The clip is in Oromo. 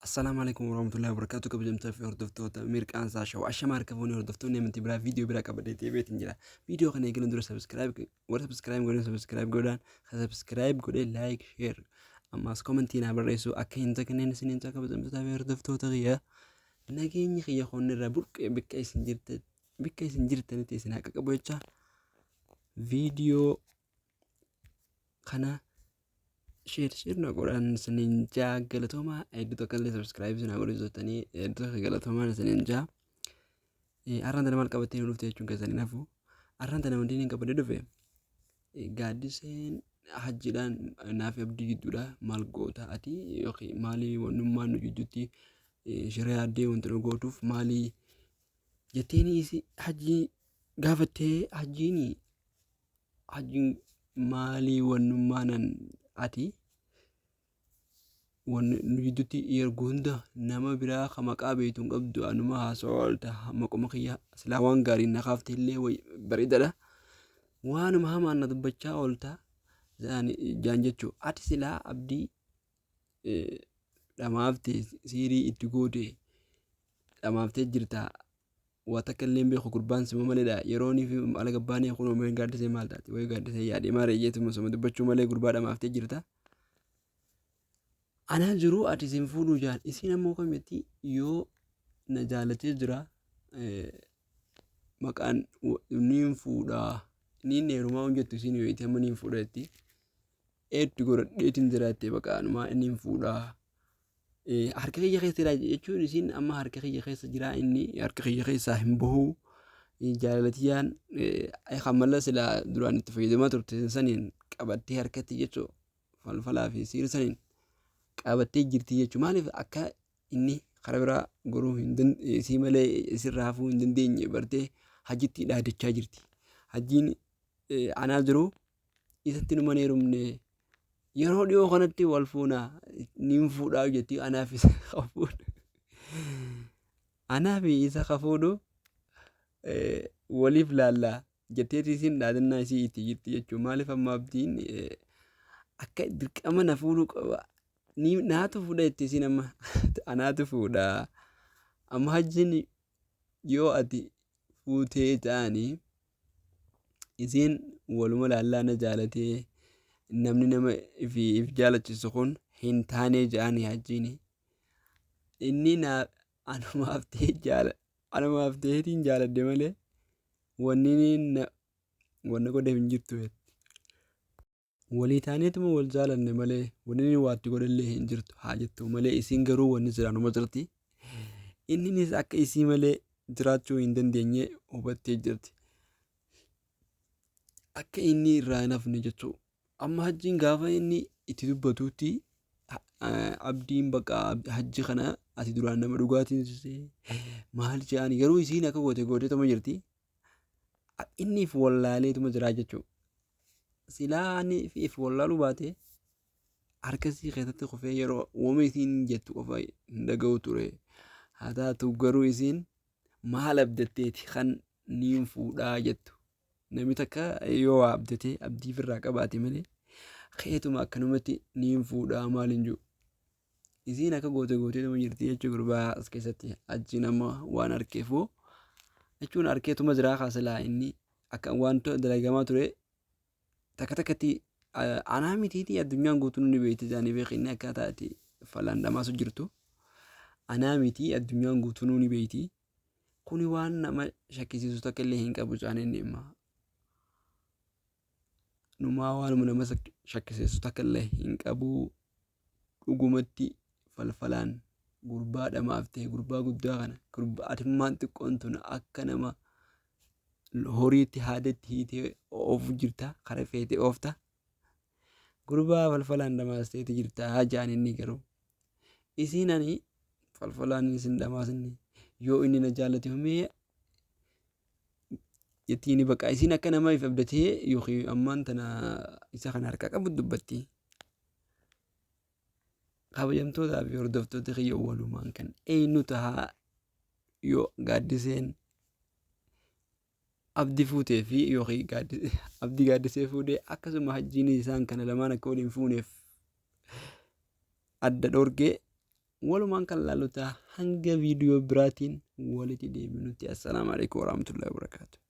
السلام عليكم ورحمة الله وبركاته. قبل جمت في هردفتو تأمير كان ساشا وعشا ما ركبوني هردفتو نيم انت برا فيديو برا قبل دي بيت انجلا فيديو خلينا يقولون درو سبسكرايب قولان سبسكرايب قولي لايك شير اما اس كومنتينا بريسو اكين تكنين سنين تا قبل جمت في هردفتو تغيا ناقين يخي يخون الرابورك بكاي سنجرت نتي سناك قبويتشا فيديو خنا شير نقولان سنينجا قلتهما ايدو كالي سبسكرايب سنا قولي زوتاني ايدو قلتهما سنينجا arranta nama qabatee dhufte jechuun keessanii nafu arranta nama diiniin qabadee dhufe gaaddiseen hajjiidhaan naaf abdii gidduudha maal goota ati yookiin maalii wannummaan nu jidduutti shiree addee wanti nu gootuuf maalii jetteeni hajjii gaafattee hajjiin maalii wannummaanan ati nu jidduutti yeroo hunda nama biraa kan maqaa beektuun qabdu anuma haasawalta maquma kiyya silaa waan gaariin na kaaftee illee bareedaadha waanuma hamaan na dubbachaa oolta jaan jechuu ati silaa abdii dhamaaftee siirii itti goote dhamaaftee jirta wata kalleen beeku gurbaan sima maleedha yeroonii fi ala gabbaanii kun oomeen gaaddisee maal taate wayi gaaddisee yaadee maaree jeetuma sama dubbachuu malee gurbaa dhamaaftee jirta. Ana jiru ati sin fuudhu jaan isin ammoo kamitti yoo na jaalatee jira maqaan niin fuudhaa niin heerumaa hojjettu isin yoo itti amma niin fuudhatti eetti godhadheetiin jiraatte maqaanumaa niin fuudhaa harka kiyya keessa jira jechuun isin amma harka kiyya keessa jira inni harka kiyya keessaa hin bahu jaalatiyaan kan mala silaa duraan itti fayyadamaa turte saniin qabattee harkatti jechuu falfalaa fi siir saniin qabattee jirti jechuun maaliif akka inni karaa biraa goruu si malee sirraa hafuu hin dandeenye bartee hajjitti dhaadachaa jirti. Hajjiin anaa jiru isatti numa heerumne yeroo dhiyoo kanatti wal fuunaa niin fuudhaa jetti anaaf isa qafuudha. Anaaf isa qafuudhu waliif laallaa jetteeti isin dhaadannaa isii itti jirti jechuun maaliif amma abdiin akka dirqama na fuudhuu qaba. Naatu fuudha itti isin amma anaatu fuudha amma hajjiin yoo ati fuutee ta'anii isin waluma laallaa na jaalatee namni nama if jaalachisu kun hin taane ja'anii hajjiin inni anumaaf ta'eetiin jaaladde malee wanni godheef hin jirtu. Walii taaneetuma wal jaalanne malee wanni waatti godhallee hin jirtu haa jettu malee isin garuu wanni jiraanuma jirti. Inninis akka isii malee jiraachuu hin dandeenye hubattee jirti. Akka inni irraa hin hafne jechuu amma hajjiin gaafa inni itti dubbatuutti abdiin bakka hajji kana ati duraan nama dhugaatiin maal jedhani garuu isiin akka gooteetuma jirti. Inniif wallaaleetuma jiraa jechuu. Silaa if wallaaluu baate harkasii keessatti kufee yeroo uumama isiin jettu qofa hin dhaga'u ture. Haa taatu garuu isiin maal abdatteeti kan niin fuudhaa jettu. Namni takka yoo abdatee abdii ofirraa qabaate malee keetuma akkanumatti niin fuudhaa maal hin jiru. Isiin akka gooteetuma jirti jechuu gurbaa as keessatti achi nama waan harkeefoo jechuun harkeetuma jiraa kaasalaa inni akka wanta dalagamaa ture. Takka takkatti anaa mitiitii addunyaan guutuun ni beekti jaanii beekinni akka taate falaan dhamaasu jirtu. Anaa mitii addunyaan guutuun ni beekti. Kuni waan nama shakkisiisu takka illee hin qabu jaaniin dhimma. Numaa waan nama shakkisiisu takka illee hin qabu dhugumatti falfalaan gurbaa dhamaaf ta'e gurbaa guddaa kana gurbaa atimmaan xiqqoon tun akka nama horiitti haadatti hiitee oofu jirta kara feetee oofta gurbaa falfalaan dhamaasteeti jirta hajaan inni garuu isiin ani falfalaan isin dhamaasni yoo inni na jaallate humee jettiini bakka isiin akka nama if abdatee yookiin ammaan tana isa kana harka qabu dubbatti. Kabajamtootaa fi hordoftoota kiyya walumaan kan eenyu tahaa yoo gaaddiseen abdii fuutee fi yookiin abdii gaaddisee fuudhee akkasuma hajjiin isaan kana lamaan akka waliin fuuneef adda dhorgee walumaan kan laallu ta'a hanga viidiyoo biraatiin walitti deebinutti. Assalaamu alaikum warahmatullahi wabarakatuh.